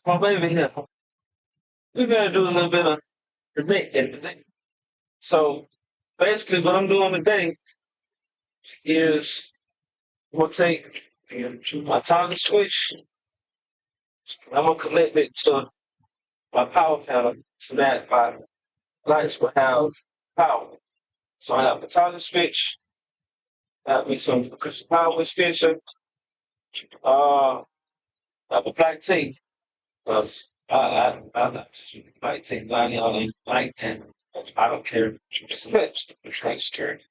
My baby here. We're gonna do a little bit of predicting today. So basically what I'm doing today is I'm gonna take my toggle switch, I'm gonna connect it to my power panel so that my lights will have power. So I have the toggle switch, I have me some power extension, I have a black tape, because I like to black tape line on it like that. I don't care. It's transparent.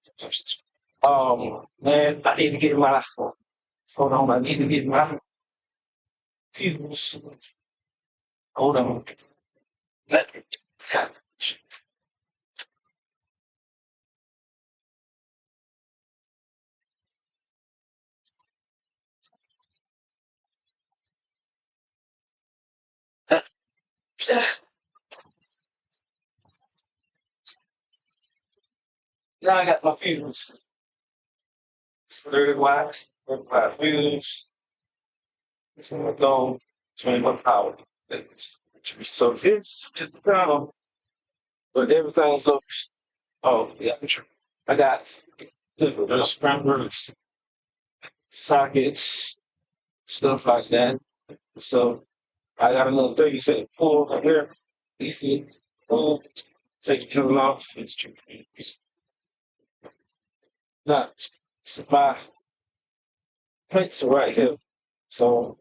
Man, I need to get my hold on, I need to get my fuse. Hold on. Let me. Now I got my fuse. It's 30 watt fuse. It's gonna go 21 power. So it's down, but everything looks. Oh yeah, I got the scramblers, sockets, stuff like that. So I got a little 30-cent pull up here. Easy pull, take the fuse off. It's 2 feet. Now, so my plates are right here. So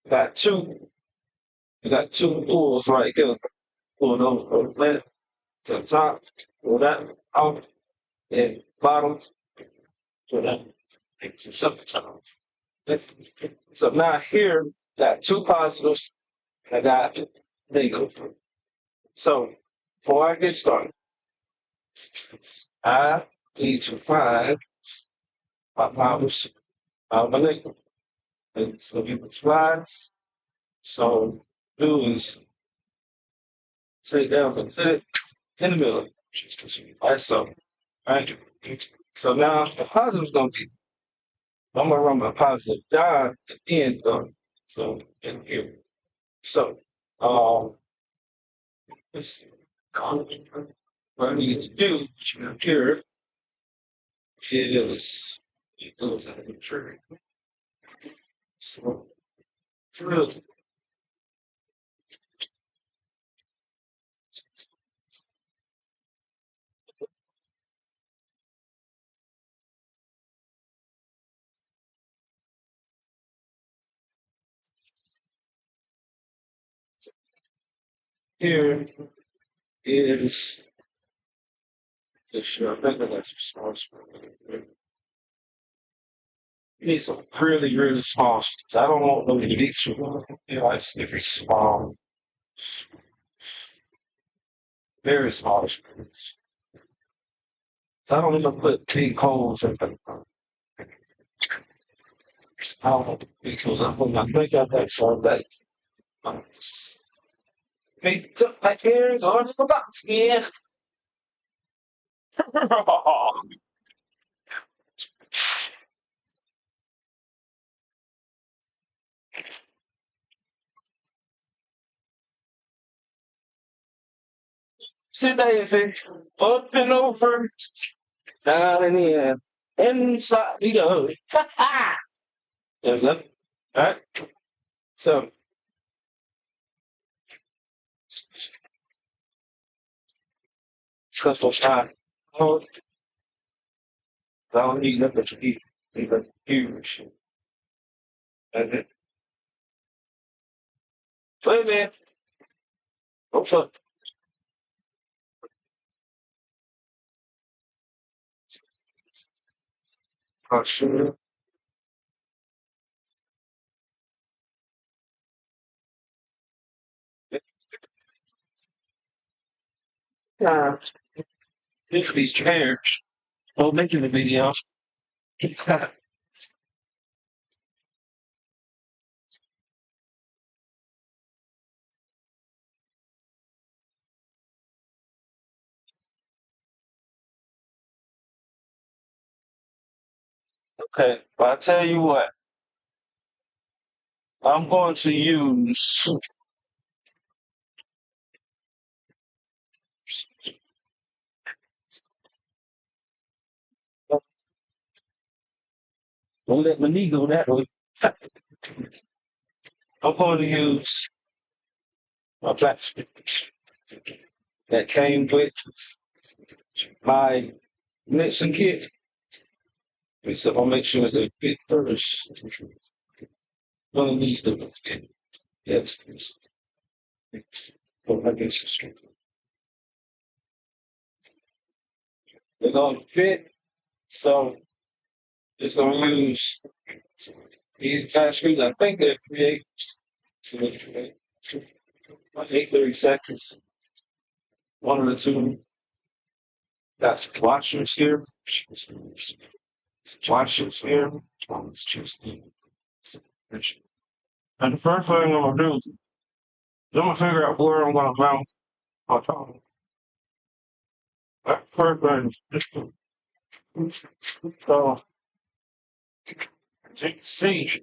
we got two pulls right here. Pull those from the left to the top, pull that off, and bottom to that. It's a simple time. So now here, got two positives, I got negative. So before I get started, I need to find my powers out my negative. And so you put slides. So do is take down and put it in the middle. Like so. Right? So now the positive is gonna be I'm gonna run my positive down at the end of so in here. So let's see. What I need to do here is it goes out of the trigger. So drill. Here is the show. I think that's some small. You need some really, really small stuff. I don't want no big one. You know, it's if it's small, very small screws. So I don't even put big holes in them. I don't want the big holes. I think I got some that make took my ears on the box, yeah. Sit Daisy, up and over, down in the air, inside we go. Ha ha! There's that. Alright? So, custom time. Oh, I don't need nothing to eat. Even huge. Okay. Wait a minute. What's up? Oh, sure. Yeah. Look for these chairs. Oh, making the videos. Okay, but I tell you what, I'm going to use Don't let my knee go that way. I'm going to use my plastic that came with my mixing kit. So I'll make sure that it first. Going to need the yes. For against strength. They're going to fit, so it's going to use these fast screws. I think they're 3/8. So they're 3/8. 830 seconds. One of the two. Got some washers here. Some washers here. Let's choose the. And the first thing I'm going to do is I'm going to figure out where I'm going to mount my top. First thing, so you can see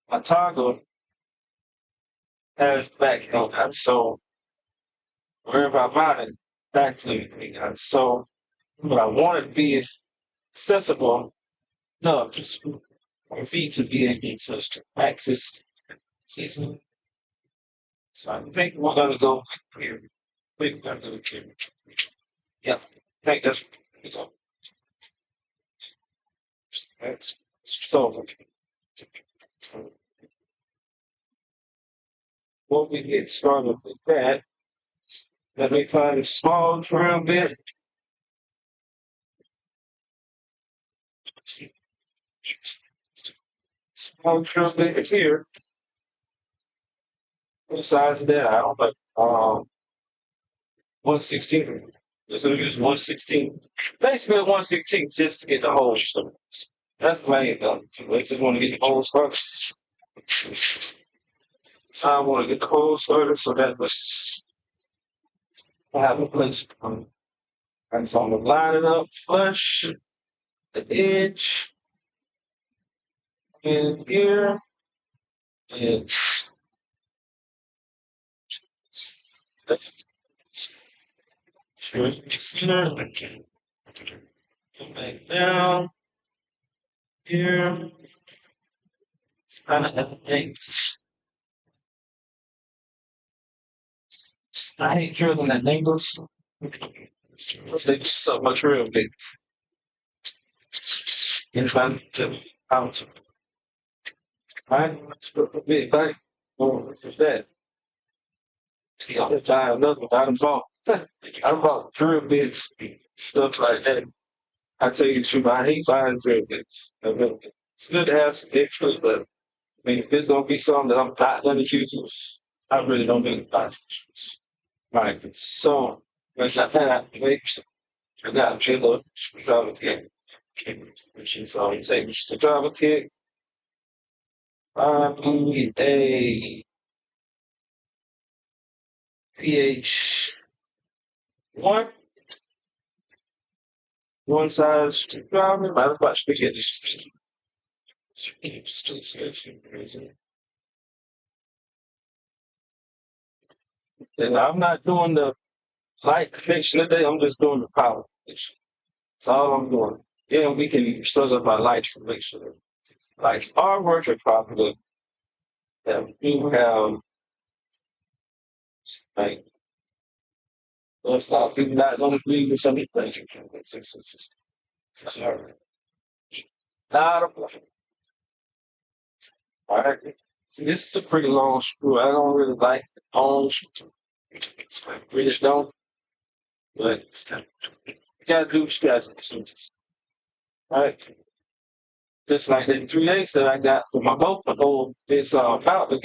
my toggle has back on that. So wherever I mount it, back to me. So what I want it to be accessible enough just for me to be able to access season. So I think we're gonna go here. We're gonna go here. Yeah, I think that's so. When we get started with that, let me find a small drill bit. Small drill bit here. What size is that? I don't know. 1/16. Just gonna use 1/16. Basically 1/16 just to get the whole stuff. That's the main thing. I just want to get the whole started. I want to get the whole started so that I have a place. And so I'm gonna line it up flush the edge in here and that's center. Come back down here. It's kind of everything. I hate drilling at angles. It takes so much real big. In trying to out. Alright, let's put a bit back. Oh, what's that? I'll buy another one. I bought drill bits, stuff like that. I tell you the truth, I hate buying drill bits. It's good to have some extras, but I mean, if there's gonna be something that I'm not gonna use, I really don't need to buy extras. Right. So, as I had, I got a drill screwdriver kit, which is all you say, which is a driver kit. I need a pH 1 size screwdriver. Matter of fact, we get this. And I'm not doing the light connection today, I'm just doing the power connection. That's all I'm doing. Then we can set up our lights and make sure that lights are working properly. That we do have like let's not people not gonna agree with something. Not a problem. Alright. See, this is a pretty long screw. I don't really like the long screw. British don't. But you gotta do what you guys procedures. Alright. Just like the 3/8 that I got for my boat, the whole this about I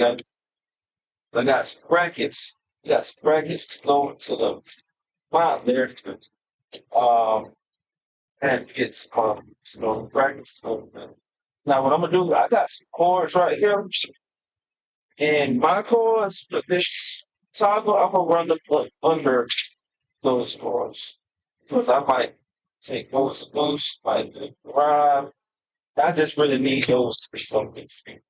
got some brackets. I got some brackets to go into the mount there. And get some brackets. Now what I'm gonna do, I got some cords right here. And my cords with this toggle, I'm gonna run them under those cords. Because I might take those loose, like the rod. I just really need those to be something free.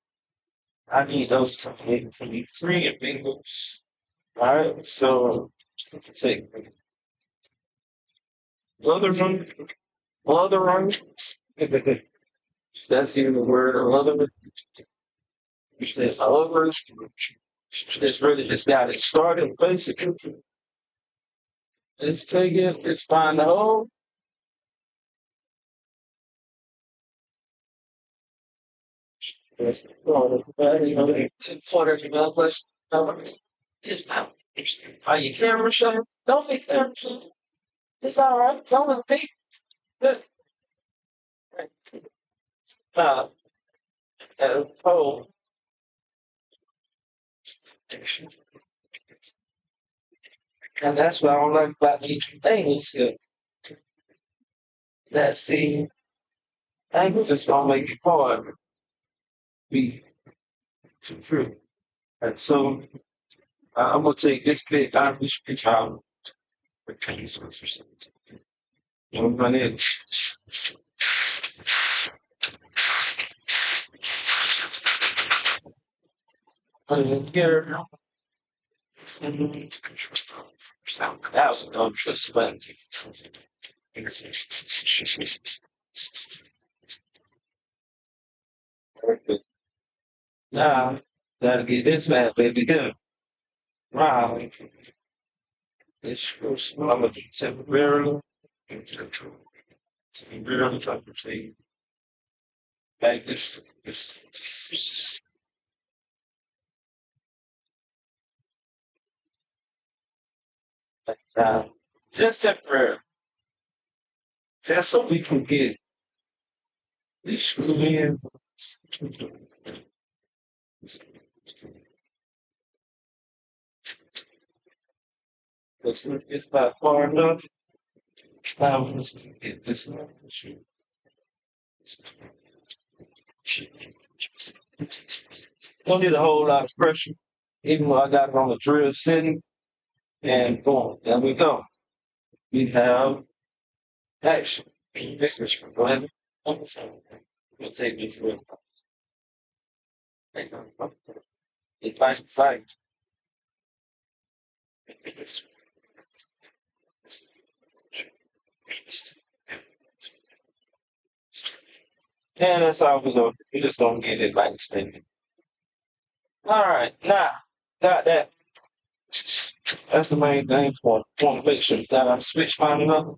I need those to be free and be loose. Alright, so take the other one. That's even the word irrelevant. This over. This really just got it started, basically. Let's take it. Let's find the hole. That's the water. Water developers. It's about. Are you camera shy? Don't be camera shy. It's all right. It's only pink. Good. Uh, oh. And that's what I don't like about these things here. That see, angles is gonna make it hard to be true. And so I'm gonna take this bit out of this pitch out. I'm gonna here. That was a dumb system. Now, gotta get this bad baby good. Wow. It's I'm gonna do temporarily. Temporarily, so I can say, like this. Just temporary. Just so we can get these screw in. It's about far enough. Now we just get this. Don't need a whole lot of pressure, even though I got it on the drill sitting. And boom, there we go. We have action. Go ahead. We'll take this real. It's nice and fight. And that's how we go. We just don't get it like spending. All right, now got that. That's the main thing for. Want to make sure that I switch mine up.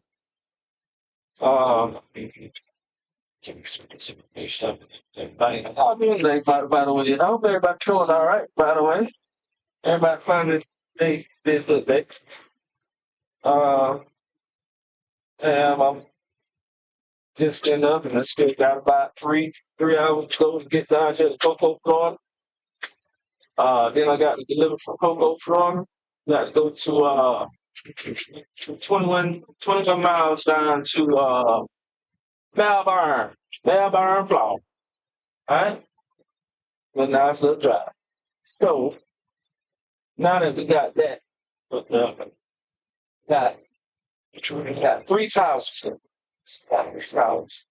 Everybody, how doing today, by the way? I hope everybody doing all right. By the way, everybody finding they look day. And I'm just getting up, and I still got about 3 hours to go to get down to the Cocoa Florida. Then I got to deliver from Cocoa Florida. Got to go to 21 miles down to Melbourne, Florida. All right? A nice little drive. So, now that we got that, got 3 towels. Towels.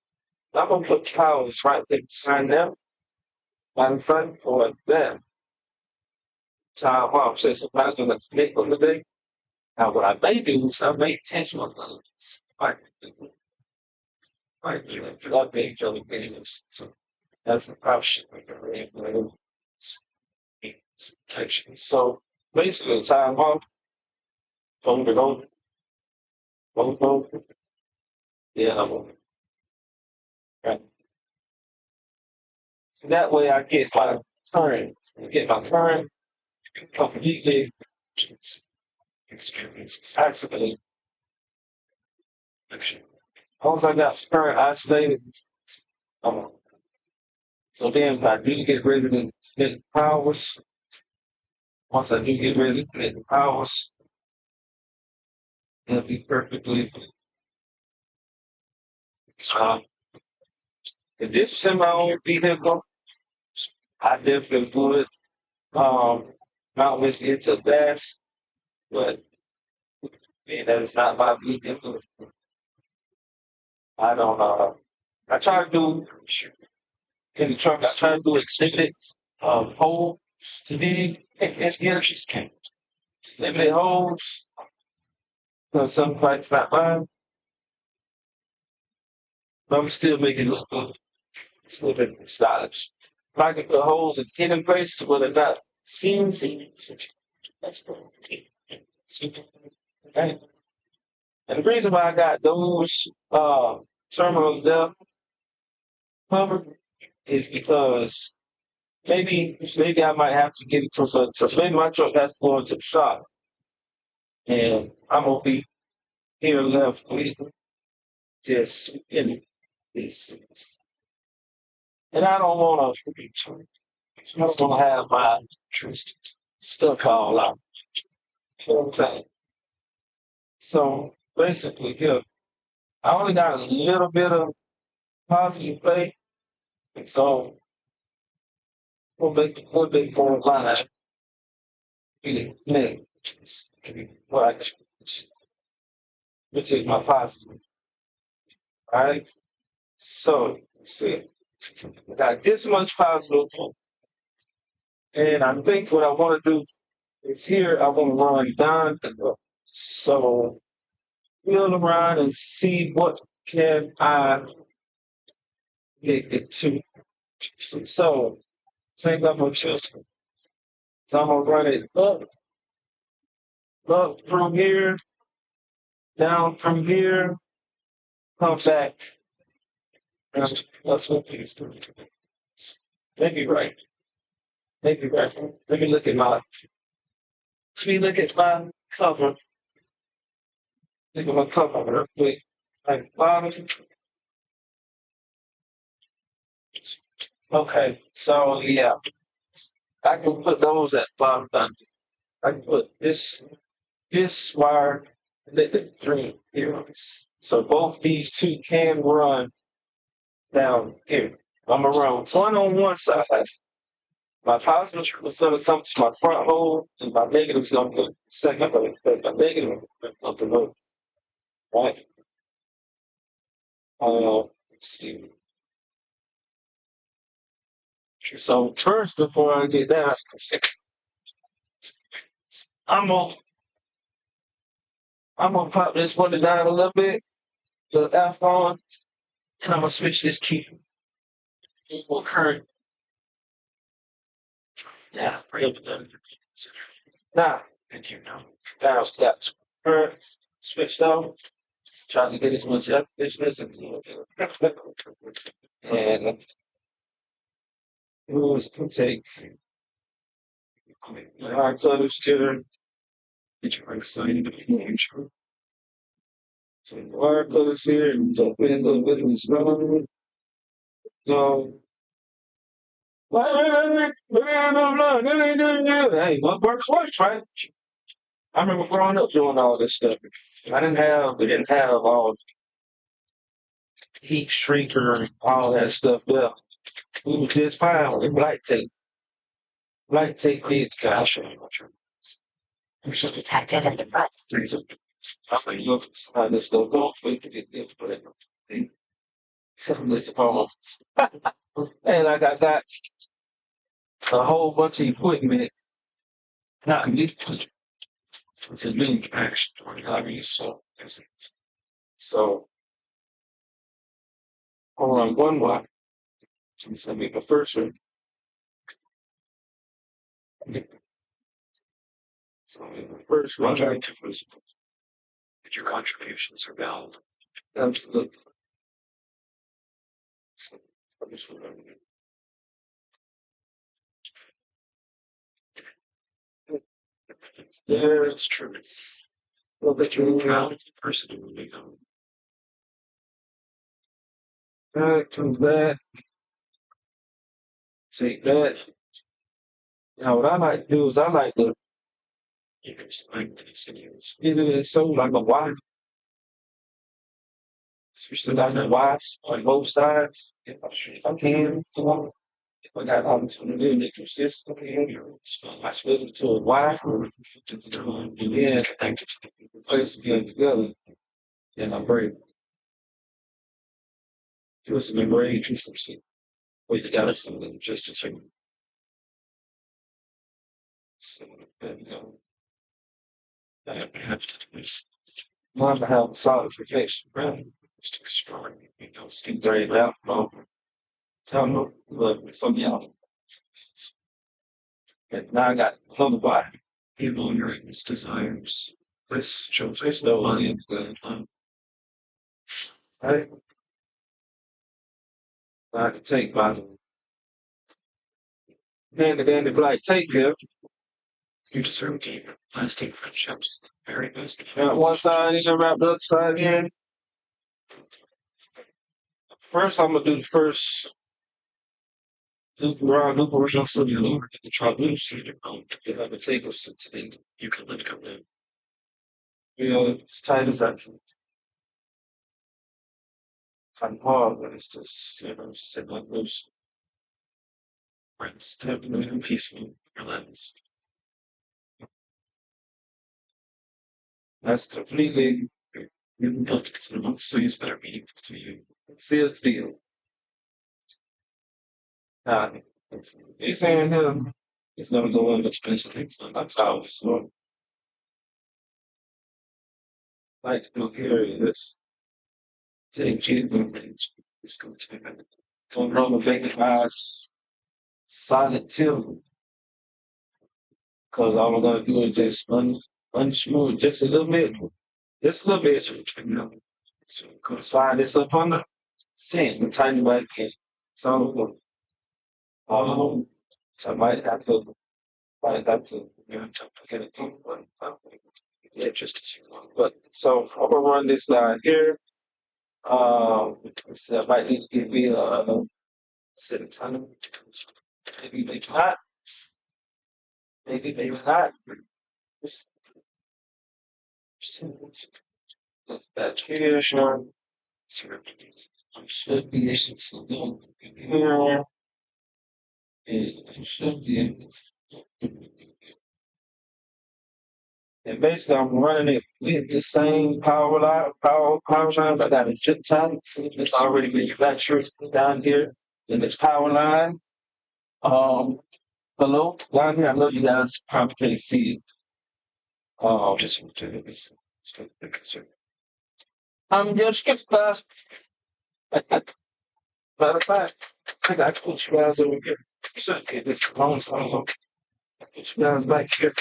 I'm going to put towels right there behind them, right in front for them. Time off, since I'm not going to make on the day. Now, what I may do is I may intentional limits. Like, blood being jelly videos. So, that's an option. So, basically, time off. Fold it over. Fold over. Yeah, I'm over. Right. So that way I get my current completely experience isolated. Once I got current isolated, so then if I do get rid of the powers, once I do get rid of the powers, it'll be perfectly. If this was in my own vehicle, I definitely would not miss it to bass, but man, that is not my vehicle. I don't know. I try to do in the truck. I try to do extended holes to dig and here. Limited holes. Because some fights not mine. But I'm still making it look good. Still making it stylish. If I can put holes in hidden places where they're not seen. That's cool. Okay. And the reason why I got those terminals there covered is because maybe I might have to get it to so maybe my truck has to go into the shop and I'm gonna be here left with just in this. And I don't wanna have my stuff all out. You know what I'm saying? So basically here, I only got a little bit of positive play. So we'll make one big forward line. What? Which is my positive. Alright? So let's see. I got this much positive. And I think what I want to do is here I want to run down and up. So wheel around and see what can I get it to. So same level of system. So I'm gonna run it up from here, down from here, come back. That's what it's doing. Maybe right. Maybe right. Let me look at my cover. Look at my cover real quick. Like bottom. Okay, so yeah. I can put those at bottom down. I can put this wire and the three here. So both these two can run down here. I'm gonna run one on one side. My positive is gonna come to my front hole, and my negative is gonna go second hole. Because my negative is up the road. Right? Let's see. So first, before I get that, I'm gonna pop this one down a little bit, the F on, and I'm gonna switch this key. Equal current. Yeah, now, and you know, now it's got current switched on. Trying to get as much business and rules can take our clutter together. Get you excited to be future. So our colors here and jump in a little bit of this run. So hey, what works works, right? I remember growing up doing all this stuff. We didn't have all heat shrieker and all that stuff. Well, we were just fine with black tape. Black tape did, gosh. She detected in the front. I say, look, slide this stuff off. We can get this, but this phone. And I got a whole bunch of equipment. Not me. To do action. I mean, so hold on one more. It's gonna be the first one. So the first one. Your contributions are valued. Absolutely. So, yeah, It's true. well, but You're proud of the person who will become. back to that. Take that. Now, what I like to do is I like to You can select this and use. get it so like a Y. So like a Y on both sides. If I can, you know, if I got opportunity to make consistent, I split it to a Y. And then place again together. And I'm very just be very interesting. Well, you gotta send them just as you. So, and, I have to do this. want to have solidification, right? Just extraordinary, Steve Dre out. Tell them, look, some of y'all. And now I got another body. he lowering his desires. This shows There's no money in the right? I can take my dandy black take here. You deserve deep, lasting friendships. Very best. One side, you can wrap the other side in. First, I'm gonna do the first loop around, so you know, try to loose it. If I can take us to the, You can let it come in. you know, as tight as I can. Kind of hard, but it's just, you know, sitting like loose. Rest. Peaceful. Relax. That's completely You have to consider most things that are meaningful to you. serious deal. He's saying him, he's never going much Best things like that's how it's going. Like to do here is take it things. It's going to be better. don't run with making eyes solid too. Cause all I'm gonna do is just unscrew it just a little bit. Just a little bit. So go Slide this up under. Sink and tighten it back in. So so I might have to you have to get it done. yeah, just as you want. But so I'm gonna run this line here. So I might need to give me a sitting time. Maybe not. Maybe not. Just back here, sure. Should be able to go here. It should be. And basically, I'm running it with the same power line, power line. I got a zip tie. It's already manufactured down here in this power line. Below down here, I know you guys probably can't see it. Just to do this. It's for the concern. I'm just get past. Matter of fact, I got to put you guys over here. So get this long time. Put you guys back here.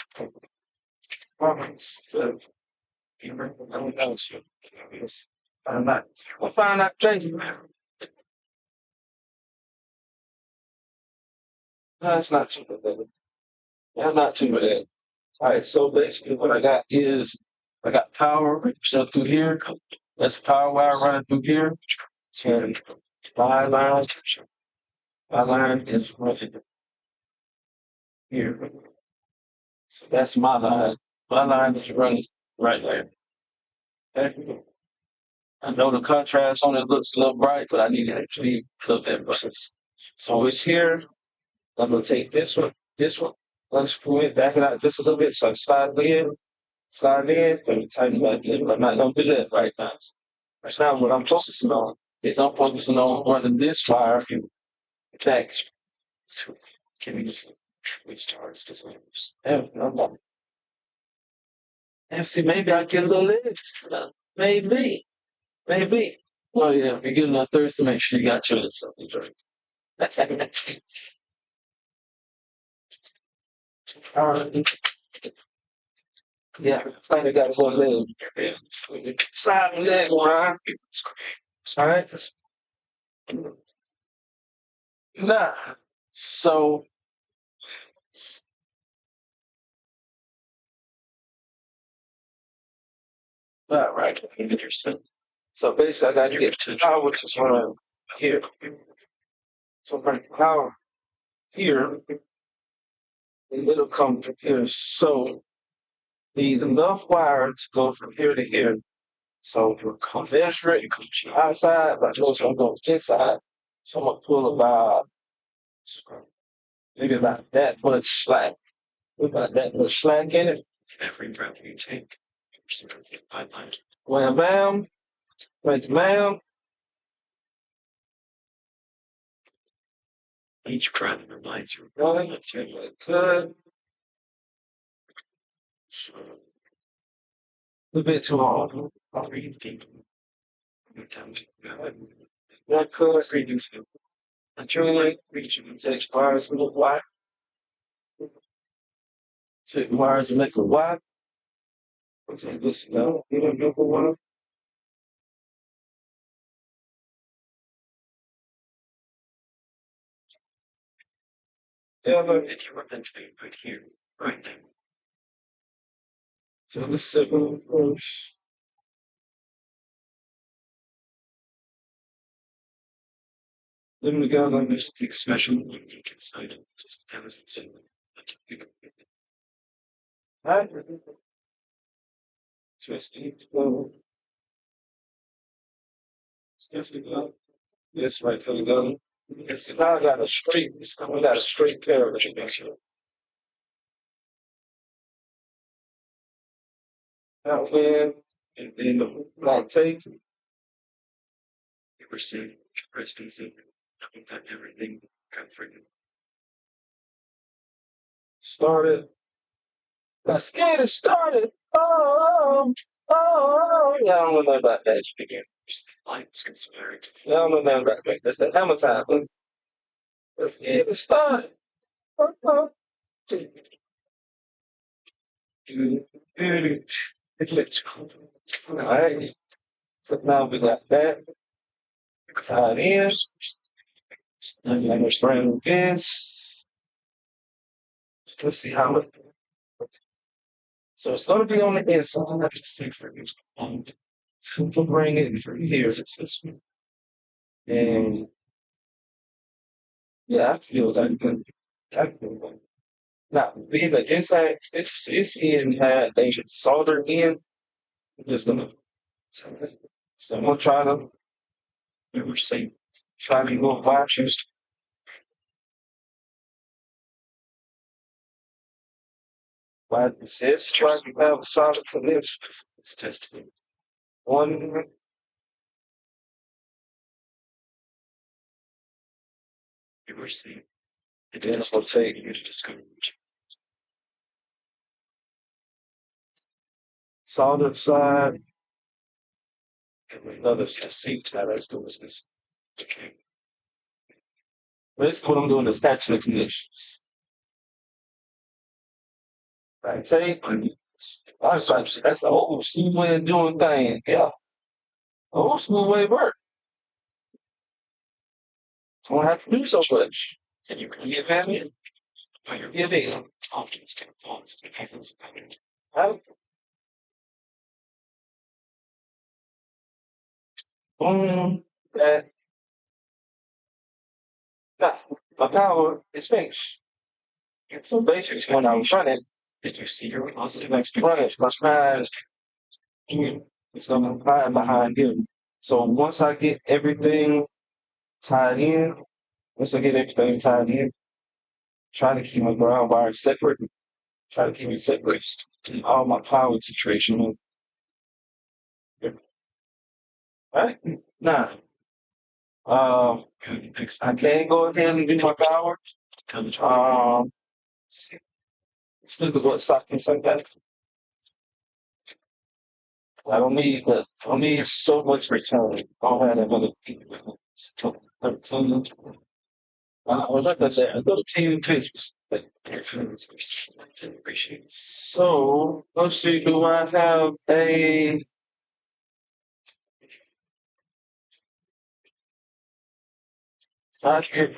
Find out. We'll find out, Jay. That's not too bad. That's not too bad. All right, so basically what I got is I got power so through here. That's the power wire running through here. And my line is running here. So that's my line. My line is running right there. Okay. I know the contrast on it looks a little bright, but I need it to be a little bit bright. So it's here. I'm gonna take this one, unscrew it, back it out just a little bit, so I slide in, and tighten back in. I'm not gonna do that right now. Right now, what I'm focusing on is I'm focusing on running this wire back. So can we just restart designers? And see, maybe I get a little edge. Maybe. Oh yeah, you're getting enough thirst to make sure you got your something to drink. All right. Yeah, I got one leg. Side leg, right? All right. Nah. So. All right. So basically, I got to get to the power, which is around here. So bring power here, and it'll come from here. So need enough wire to go from here to here. So for conventional, you come outside, but also I'm going inside. So I'm gonna pull about maybe about that much slack. About that much slack in it. Every breath you take, sometimes the pipeline. Wham bam. Thank you, ma'am. Each breath reminds you. Rolling. That's really good. A bit too hard. Breathe deeply. One could Greetings. truly Region. take wires with a wire. Take wires and make a wire. Take this now. You don't know the wire. Yeah, but And you were meant to be right here, right now. so the second verse. Then we got on There's something special and unique inside it. Just haven't seen it. Like you could be I just need to go. Just to go. Yes, right there we go. Yes, now I got a straight. We got a straight pair of chickens. Out there, and then the black tape. you were saying rest easy, knowing that everything got for you. Started. Let's get it started. Oh, yeah, I don't know nothing about that. Lights conspiring to Yeah, I don't know nothing about that. That's the hammer time. Let's get it started. Oh. All right. So now we got that. Tied in. And understand this. Let's see how it. So it's going to be on the inside. I can see for you. We'll bring it through here. And yeah, I feel that good. I feel that. Now, being the inside, this end had they soldered in. I'm just gonna. So I'm gonna try to. you were saying Try to go vibe choose. Why this? Try to have a solid for this. it's testing. One. You were saying it Then is I'll still take. for you to discover. Solid side. Another It's a safe time as the business. Okay. basically what I'm doing is catching the conditions. Right, tape. That's the old school way of doing things. Yeah. Old school way of work. Don't have to do so much. And you can You get me? by your Yeah, big. optimistic thoughts and feelings about it. Right? Boom. That. Nah, my power is finished. So basically, when I'm running, Did you see your positive running, expectations? my mind is going to hide behind him. So once I get everything tied in, try to keep my ground wire separate. Try to keep it separate. All my power situation. Right? Now, I can go ahead and do my power. Tell me Let's look at what sockets like that. I don't need so much return. I don't have that many people. 13. Look at that. 13 pieces. So, let's see, do I have a socket?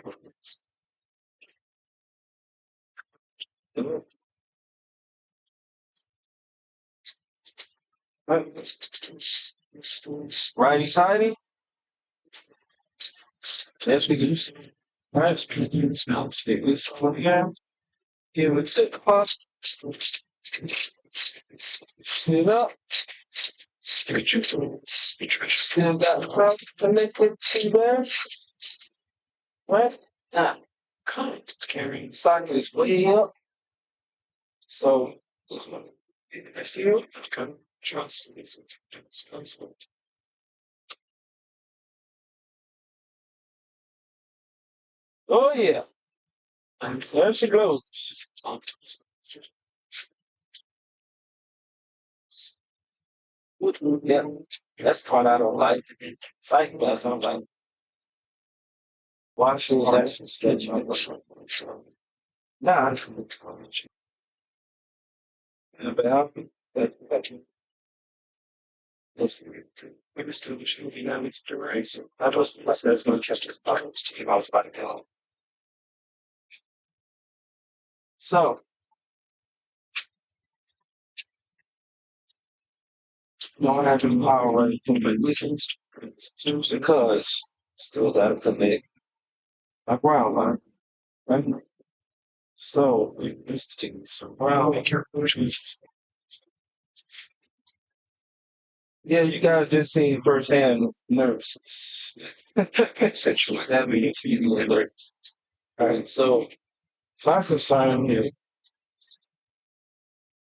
Righty tighty? Yes, we do. All right, now stick this on here. Give it a thick pot. Sit it up. Still got the pot connected to there. Right? Now, carrying socket is way up. So, I see you. Trust is responsible. Oh, yeah. There she goes. Yeah. That's the part I don't like. Fight back, I'm like, why should I actually sketch on the Nah, but we were still shooting dynamics to race. I was going to catch the buttons to give us about it. So, don't have any power or anything, but we can because still got to commit my ground line, right? So, we used to do some ground. Make your motions. Yeah, you guys just seen firsthand nerves. Essentially, that meaning for you nerves. All right, so my concern here,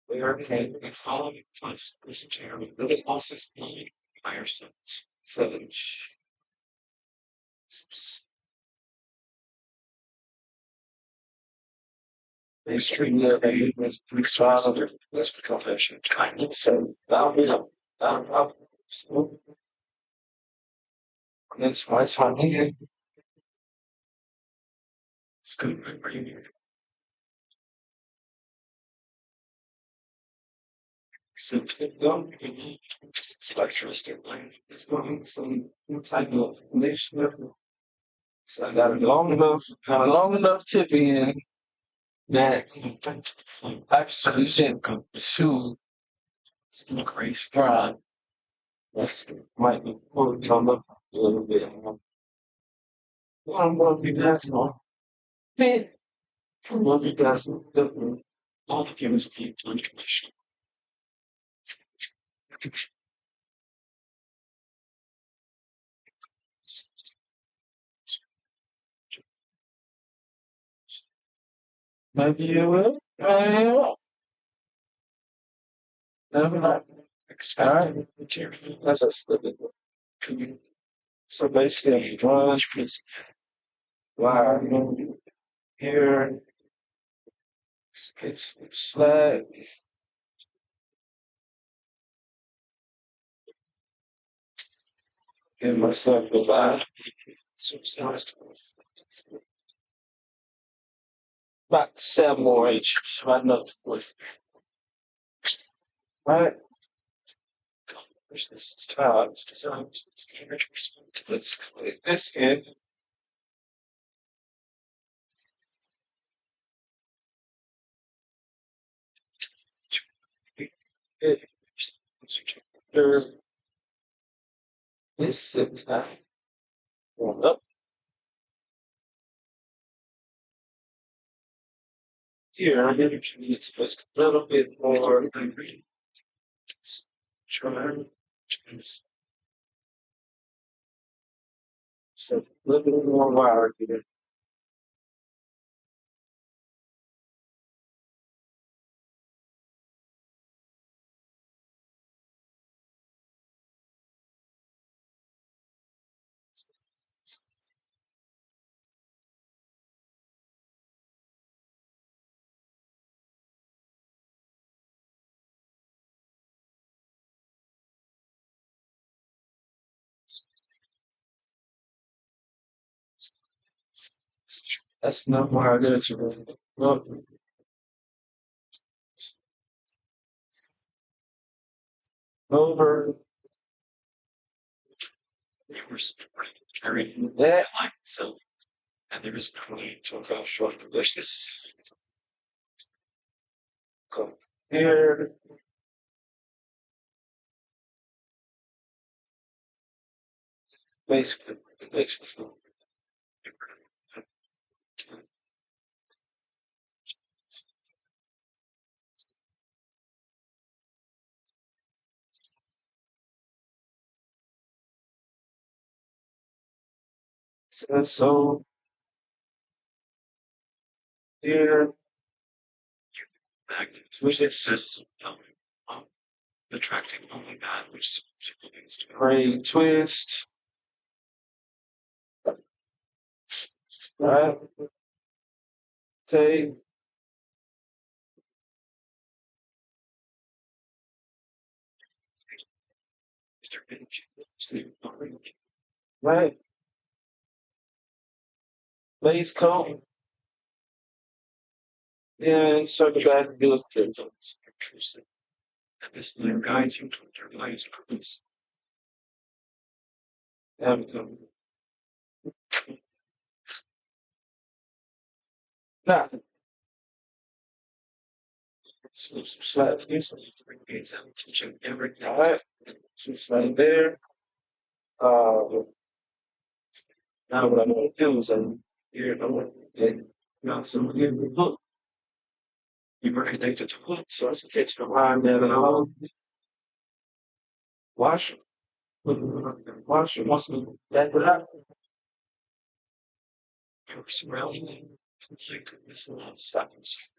we are and following plus listen to her really also spelling by ourselves. So extremely exhaustive with compassion, kindness, and boundary. That's why it's on here. It's good. Are you here? Simply don't believe electricity line is going some type of mixture. So I got a long enough tip in that actually sent to some grace drive. That's might be pulling on up a little bit. What I'm going to be asking fit. I'm going to be asking all the gives the unconditional. Maybe you will. Never know. Expect. That's a slipping. So basically, I'm drawing line here. It's slack. Give myself a line. About 7 more inches. Right enough with. Right. There's this times designs. Let's click this in. This is not going up. Here, energy needs just a little bit more. Try. So, a little bit more wire here. That's not wire that it's over. They were carrying that line itself, and there is no need to go short of this. Go here. Basically. So here, which it says attracting only that which means to great twist. Right. Take. Right? Lace coat. And circle back and do a trip. And this life guides you toward your life's purpose. Now, So slap this. it's out to check everything. All right. Just right there. Now what I'm going to do is I'm here. I'm going to now some here the hook. You were connected to Hook, so it's a catch the line there. And I'll wash it. Wash it. Once we back it up. your surrounding like this love sounds.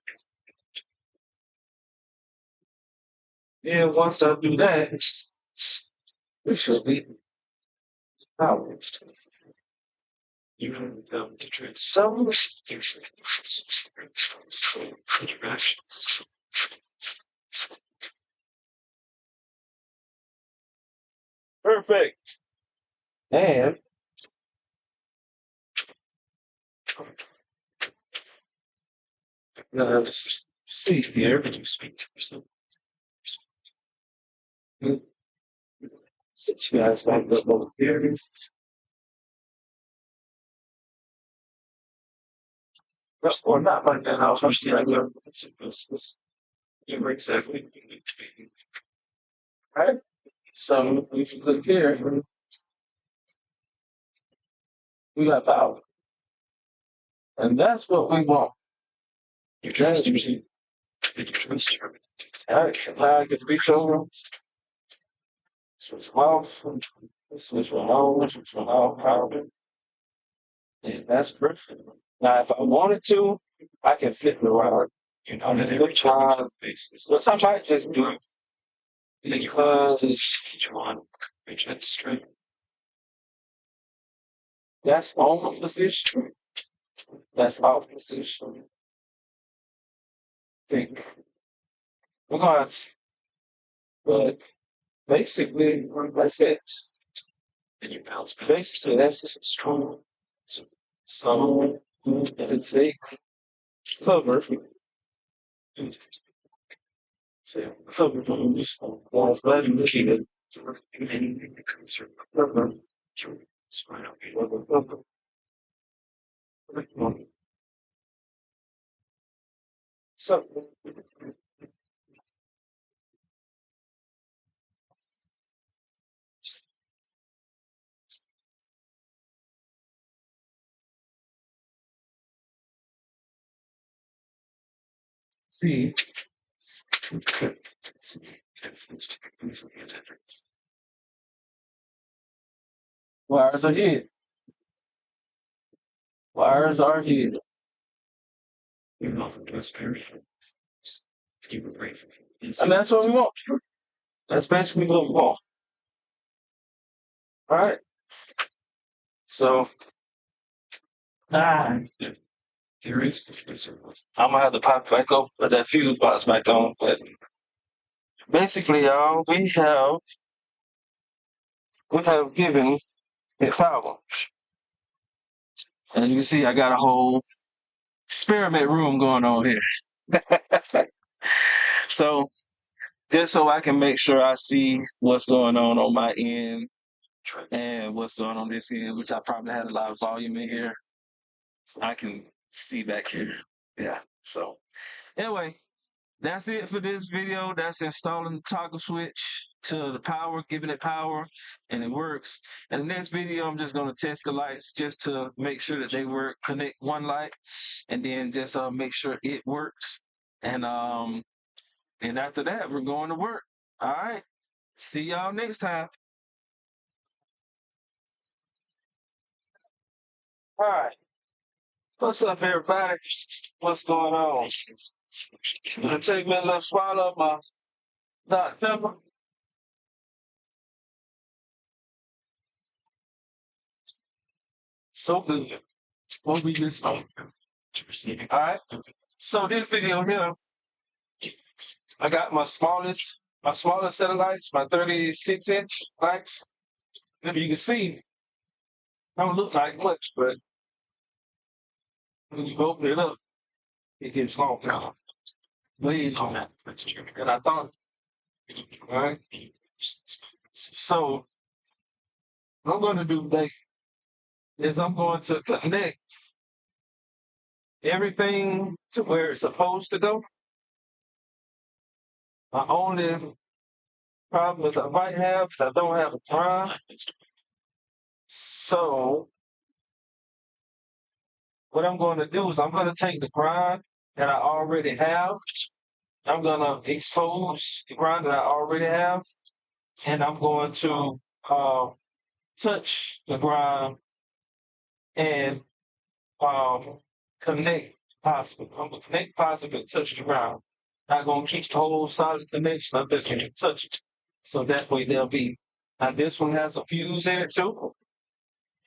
And once I do that, we should be out. You have them to transform So, interactions. perfect. And let's see here. When you speak to yourself, Since you guys might look over here. Or not like that. I'll understand your you were exactly who you need to be. right? So if you look here, we got power. And that's what we want. You trust yourself, and you trust your Alright, so now I get to reach over. Switch off. Switch one on, switch one off, power. And that's perfect. Now if I wanted to, I can flip it around. You know that every time you face But sometimes I just do it then you because each one courage and strength. that's on position. That's off position. Think. We're going to, but basically, that's it. Then you bounce back. Basically, that's strong. So, it'll take cover. So, cover from this one. But you keep it. Anything that comes from Cover. your spinal Cover. So, see, influence easily and enters. wires are here. Wires are here. You welcome prosperity. You were grateful for this. And that's what we want. That's basically what we want. All right. So, There is the I'm gonna have to pop it back up, put that fuse box back on. But basically, y'all, we have given it power. As you can see, I got a whole experiment room going on here. So, just so I can make sure I see what's going on my end and what's going on this end, which I probably had a lot of volume in here. I can see back here. Yeah. So, anyway, that's it for this video. That's installing the toggle switch to the power, giving it power, and it works. And the next video, I'm just going to test the lights just to make sure that they work. Connect one light, and then just make sure it works. And after that, we're going to work. All right. See y'all next time. All right. What's up, everybody? What's going on? Gonna take me a little swallow of my Dr. Pepper. So good. What we just on? to receiving. All right. So this video here, I got my smallest my smaller set of lights, my 36-inch lights. If you can see, don't look like much, but when you open it up, it gets long now. Way longer. And I thought, all right. So what I'm going to do today is I'm going to connect everything to where it's supposed to go. My only problem is I might have, I don't have a prime. So what I'm going to do is I'm going to take the grind that I already have. I'm going to expose the grind that I already have. And I'm going to touch the grind and connect positive. I'm going to connect positive and touch the ground. Not going to keep the whole solid connection. I'm just going to touch it. So that way they'll be. Now this one has a fuse in it too.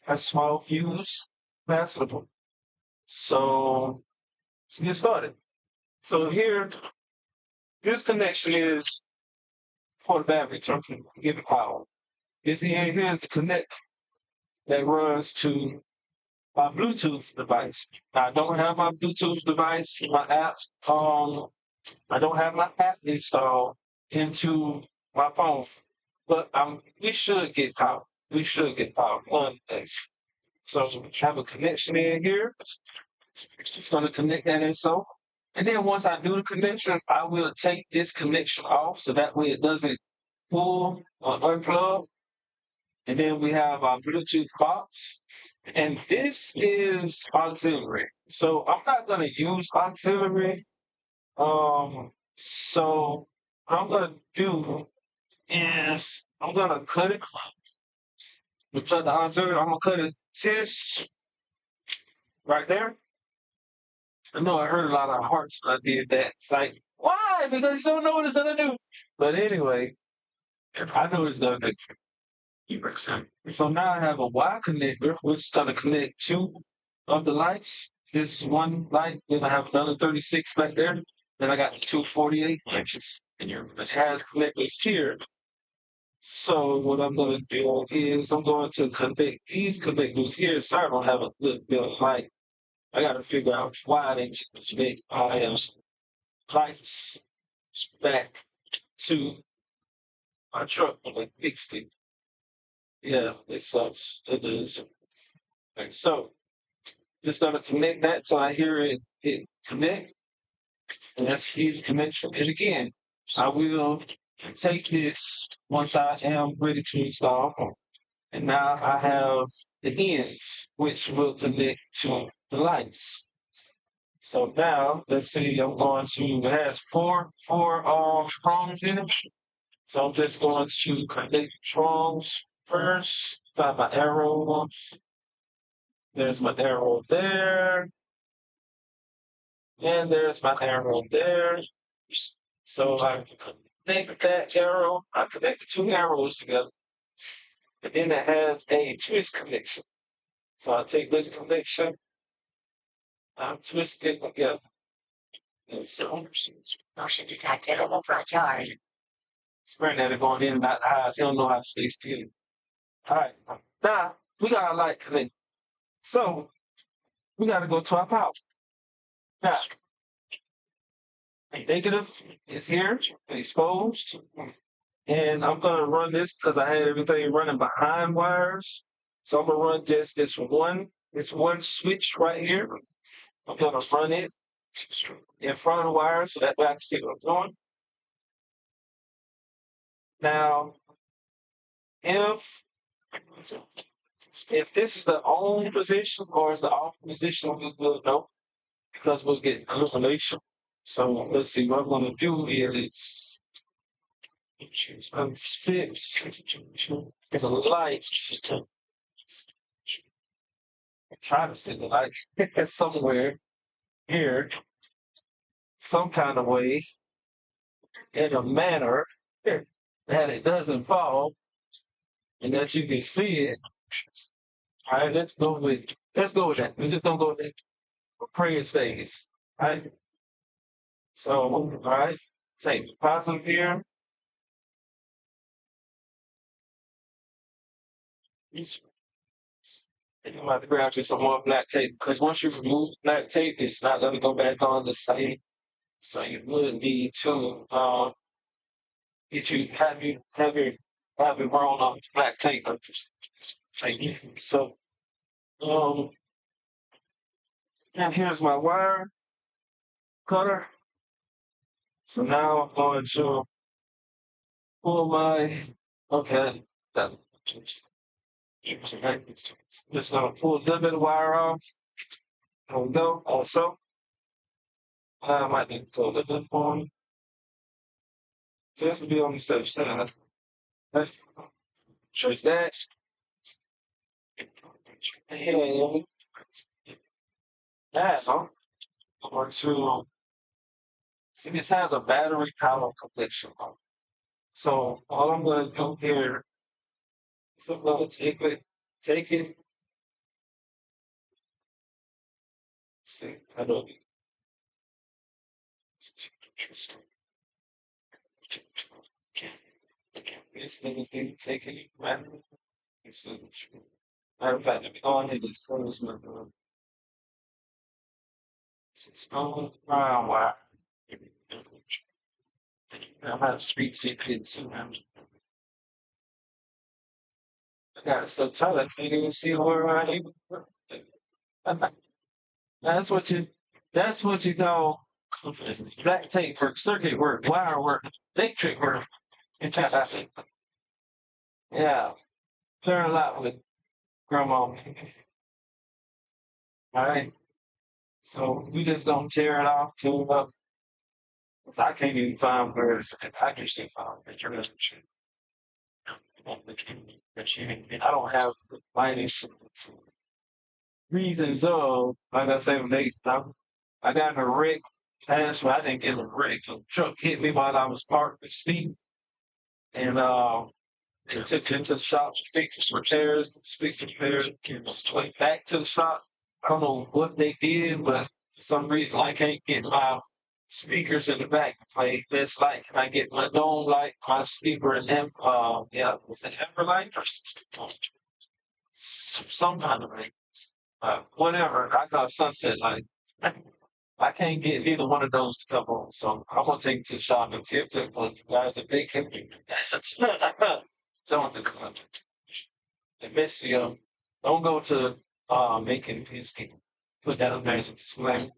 A small fuse. Passable. So let's get started. So here, this connection is for the battery to give it power. Here's the connect that runs to my Bluetooth device. I don't have my Bluetooth device, my app. I don't have my app installed into my phone, but we should get power. We should get power on this. So have a connection in here. It's going to connect that in so. And then once I do the connections, I will take this connection off so that way it doesn't pull or unplug. And then we have our Bluetooth box. And this is auxiliary. So I'm not going to use auxiliary. So what I'm going to do is I'm going to cut it. Because the auxiliary, I'm going to cut it this right there. I know I heard a lot of hearts when I did that. It's like, why? Because you don't know what it's going to do. But anyway, I know what it's going to do. So now I have a Y connector, which is going to connect two of the lights. This is one light, then I have another 36 back there. Then I got two 48 inches. And it has connectors here. So what I'm going to do is I'm going to connect these connectors here. Sorry, I don't have a good bit of light. I got to figure out why they make lights back to my truck when they fixed it. Yeah, it sucks. It is. Okay, so just gonna connect that till I hear it connect. And that's easy connection. And again, I will take this once I am ready to install. And now I have the ends, which will connect to the lights. So now, let's see, I'm going to, it has four prongs in it. So I'm just going to connect the prongs first. Find my arrow. There's my arrow there. And there's my arrow there. So I connect that arrow. I connect the two arrows together. And then it has a twist connection. So I take this connection. I twist it together. And so, motion detected in the front yard. Granddaddy going in about the house. He don't know how to stay still. All right. Now, we got a light connected. So, we got to go to our power. Now, negative is here, exposed. And I'm going to run this because I had everything running behind wires. So I'm going to run just this one switch right here. I'm going to run it in front of the wire so that way I can see what I'm doing. Now, if this is the on position or is the off position, we will know because we'll get illumination. So let's see what I'm going to do is six. There's a light. I'm trying to see the light somewhere here, some kind of way, in a manner that it doesn't fall, and that you can see it. All right, let's go with that. We're just gonna go with that. Pray it stays. All right. So, all right, take the positive here. And you might grab you some more black tape because once you remove black tape, it's not going to go back on the same. So you would need to have your roll on black tape. So and here's my wire cutter. So now I'm going to pull my that just gonna pull a little bit of wire off. There we go. Also, I might need to pull a little bit more just to be on the safe side. Let's choose that. And that's all. Or to see, this has a battery power connection. So all I'm going to do here is I'm going to take it. See, I don't. This thing is being taken manually. Matter of fact, let me go ahead and close my door. It's going brown wire. I'm not a street secret too. I got it so tight I can't even see where I am. That's what you call black tape work, circuit work, wire work, electric work. Yeah. Learn a lot with grandma. Alright. So we just gonna tear it off to because I can't even find where it's I can see find it. You're gonna shoot. I don't have any reasons of like I say when I got in a wreck past I didn't get in a wreck. A truck hit me while I was parked with Steve. And they took it into the shop to fix the repairs, went back to the shop. I don't know what they did, but for some reason I can't get my speakers in the back to play this light. Can I get my dome light, my sleeper and was it Amber light or some kind of light? Whatever. I got sunset light. I can't get either one of those to come on, so I'm gonna take it to the shop and tip them because the guys that they can don't do and miss you. Don't go to making biscuit. Put that on there as a display.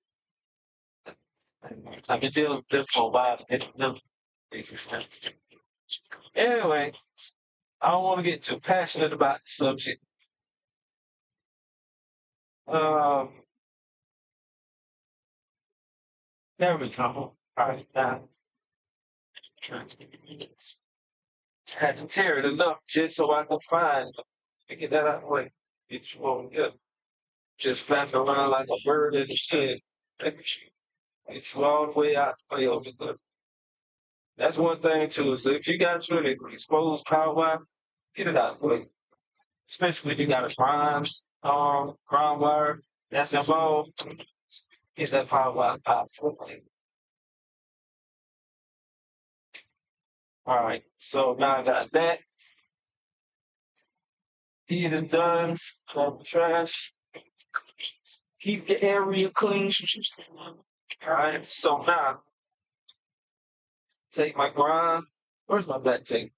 I've been dealing with them for a while to get them basic stuff. Anyway, I don't want to get too passionate about the subject. There we go. All right, now. Had to tear it enough just so I could find to get that out of the way. Get you on here. Just flapping around like a bird in the skin. Get you all the way out the way over there. That's one thing too. So if you got your exposed power wire, get it out of the way. Especially if you got a ground wire that's involved. Get that power wire out of the way. All right, so now I got that. Get it done. Grab the trash. Keep the area clean. All right, so now take my grind. Where's my black tape?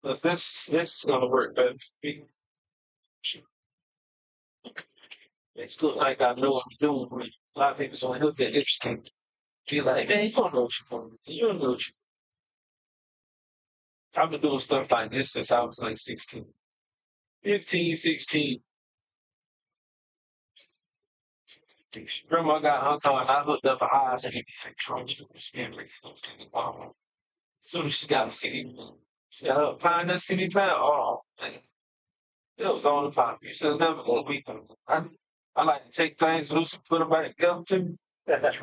But this is gonna work better for me. It look like I know what I'm doing. A lot of people only look at interesting. Be like, man, you don't know what you're doing. You don't know what you're I've been doing stuff like this since I was like 16. 15, 16. Grandma got her car and I hooked up her eyes and as soon as she got a CD, she got her applying that CD player. Oh, man. It was on the pop. You should have never let me. I like to take things loose and put them back together too. That's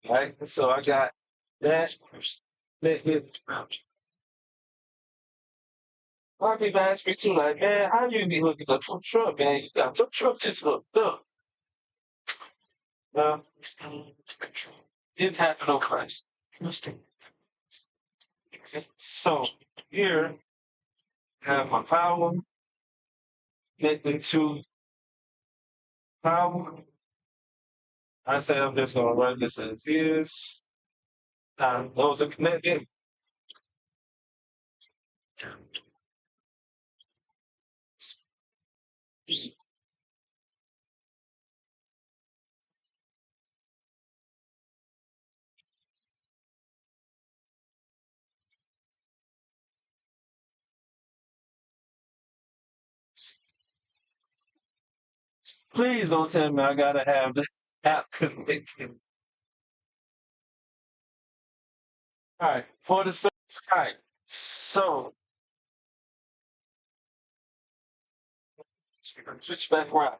right. So I got that. Let's get around. A lot of people ask me too, like, man, how do you be looking up for a truck, man? You got your truck just hooked up. Well, didn't happen no price. So here, have my power, connected to power. I say I'm just gonna run this as is. Those are connected. Please don't tell me I gotta have this app connected. All right, for the service. All right, so switch back around.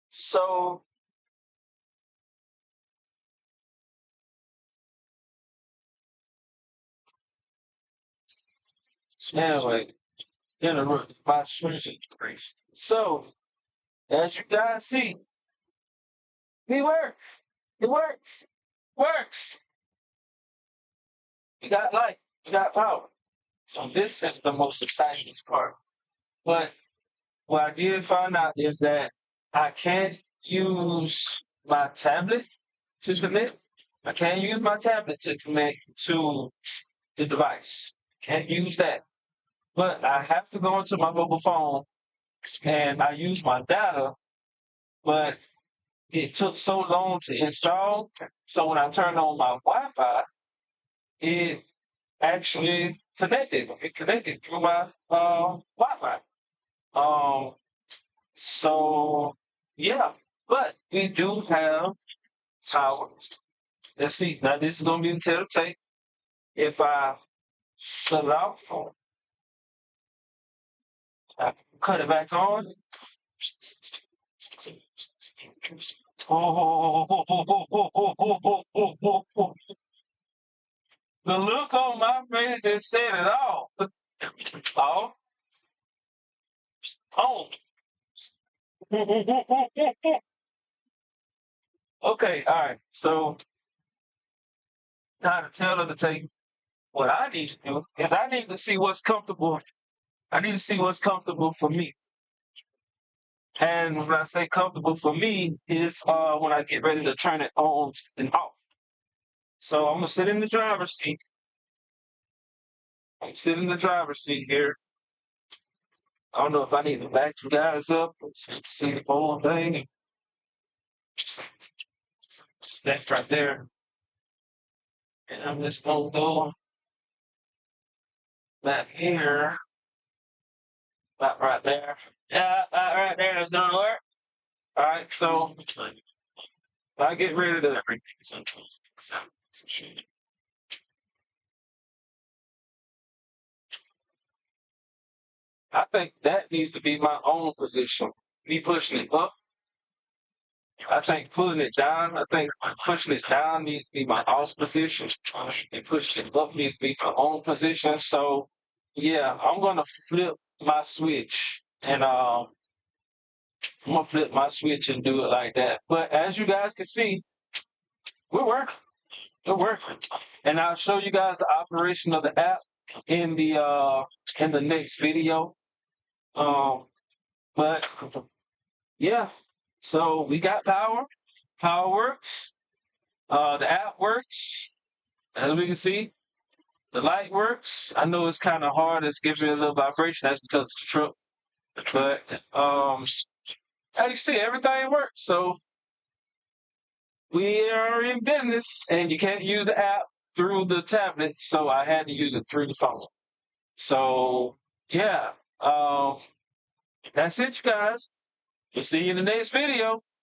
So anyway, interrupt my stream. So as you guys see, we work. It works. Works. We got light. We got power. So this is the most exciting part. But what I did find out is that I can't use my tablet to connect. I can't use my tablet to connect to the device. Can't use that. But I have to go into my mobile phone and I use my data, but it took so long to install. So when I turned on my Wi-Fi, it actually connected. It connected through my Wi-Fi. So yeah, but we do have power. Let's see. Now this is gonna be the tape. If I shut it off, I cut it back on. The look on my face just said it all. Oh. Oh. Okay, all right. So now to tell her to take what I need to do is I need to see what's comfortable. I need to see what's comfortable for me. And when I say comfortable for me is when I get ready to turn it on and off. So I'm gonna sit in the driver's seat. I'm sitting in the driver's seat here. I don't know if I need to back you guys up so you can see the whole thing. That's right there. And I'm just gonna go back here. About right there. Yeah, about right there is gonna work. Alright, so I get ready to I think that needs to be my own position. Me pushing it up. I think pulling it down, I think pushing it down needs to be my off position. And pushing it up needs to be my own position. So yeah, I'm gonna flip my switch and I'm gonna flip my switch and do it like that. But as you guys can see, we're working. We're working. And I'll show you guys the operation of the app in the next video. But yeah, so we got power. Power works. The app works. As we can see, the light works. I know it's kind of hard. It's giving me a little vibration. That's because of the truck. But as you see, everything works. So we are in business, and you can't use the app through the tablet, so I had to use it through the phone. So yeah, that's it, you guys. We'll see you in the next video.